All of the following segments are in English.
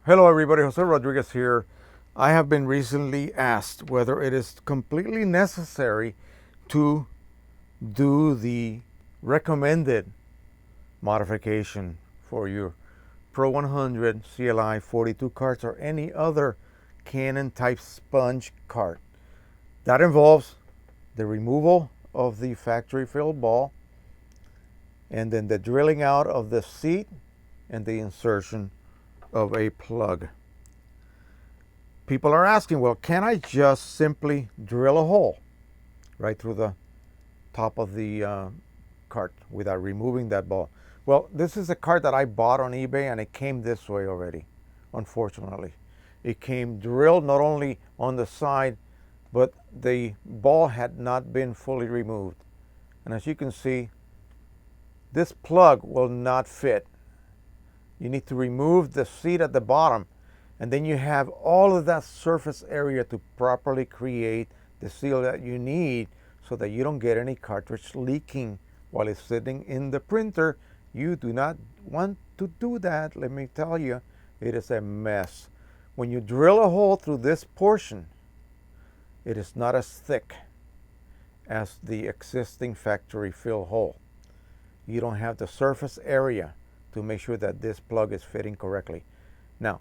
Hello everybody, Jose Rodriguez here. I have been recently asked whether it is completely necessary to do the recommended modification for your Pro 100 CLI 42 carts or any other Canon type sponge cart. That involves the removal of the factory filled ball and then the drilling out of the seat and the insertion of a plug. People are asking, well, can I just simply drill a hole right through the top of the cart without removing that ball? Well, this is a cart that I bought on eBay and it came this way already, unfortunately. It came drilled not only on the side, but the ball had not been fully removed. And as you can see, this plug will not fit. You need to remove the seat at the bottom, and then you have all of that surface area to properly create the seal that you need so that you don't get any cartridge leaking while it's sitting in the printer. You do not want to do that. Let me tell you, it is a mess. When you drill a hole through this portion, it is not as thick as the existing factory fill hole. You don't have the surface area to make sure that this plug is fitting correctly. Now,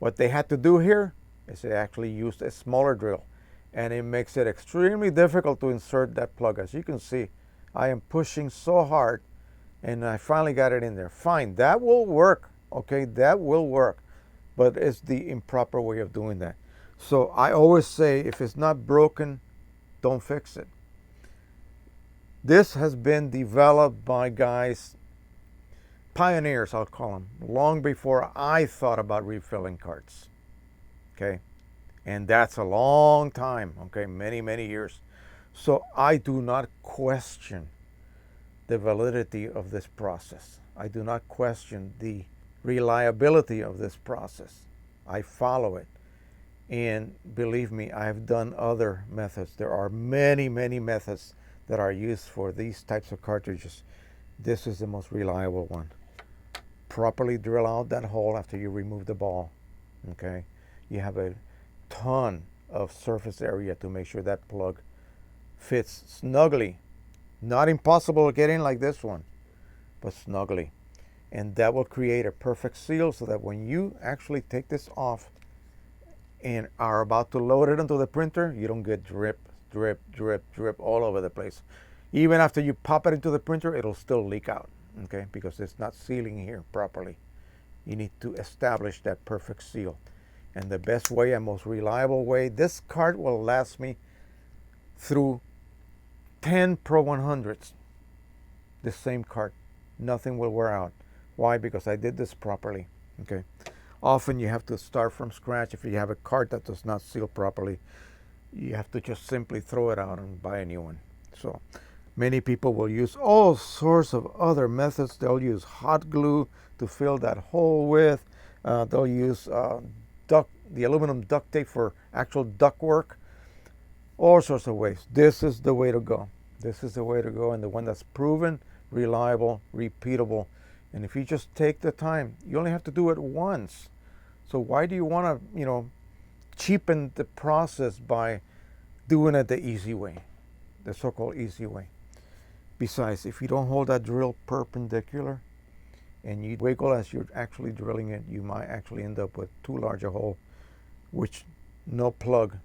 what they had to do here is they actually used a smaller drill, and it makes it extremely difficult to insert that plug. As you can see, I am pushing so hard, and I finally got it in there. Fine, that will work, okay, that will work, but it's the improper way of doing that. So I always say, if it's not broken, don't fix it. This has been developed by guys, pioneers, I'll call them, long before I thought about refilling carts. Okay, and that's a long time. Okay, many years. So I do not question the validity of this process. I do not question the reliability of this process. I follow it, and believe me, I have done other methods. There are many methods that are used for these types of cartridges. This is the most reliable one. Properly drill out that hole after you remove the ball. Okay, you have a ton of surface area to make sure that plug fits snugly. Not impossible to get in like this one, but snugly. And that will create a perfect seal so that when you actually take this off and are about to load it into the printer, you don't get drip all over the place. Even after you pop it into the printer, it'll still leak out. Okay, because it's not sealing here properly. You need to establish that perfect seal. And the best way and most reliable way, this cart will last me through 10 Pro 100s. This same cart, nothing will wear out. Why? Because I did this properly. Okay, often you have to start from scratch. If you have a cart that does not seal properly, you have to just simply throw it out and buy a new one. So many people will use all sorts of other methods. They'll use hot glue to fill that hole with. They'll use the aluminum duct tape for actual duct work. All sorts of ways. This is the way to go. This is the way to go, and the one that's proven, reliable, repeatable. And if you just take the time, you only have to do it once. So why do you want to, cheapen the process by doing it the easy way, the so-called easy way? Besides, if you don't hold that drill perpendicular and you wiggle as you're actually drilling it, you might actually end up with too large a hole, which no plug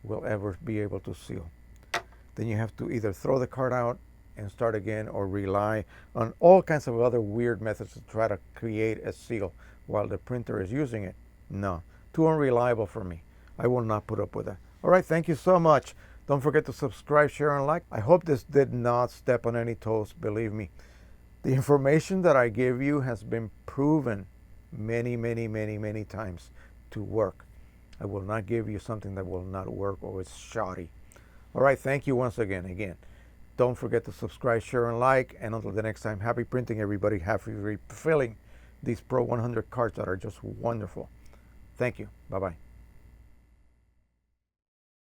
will ever be able to seal. Then you have to either throw the cart out and start again, or rely on all kinds of other weird methods to try to create a seal while the printer is using it. No, too unreliable for me. I will not put up with that. All right, thank you so much. Don't forget to subscribe, share, and like. I hope this did not step on any toes. Believe me, the information that I give you has been proven many times to work. I will not give you something that will not work or is shoddy. All right, thank you once again. Don't forget to subscribe, share, and like. And until the next time, happy printing, everybody. Happy refilling these Pro 100 cards that are just wonderful. Thank you. Bye-bye.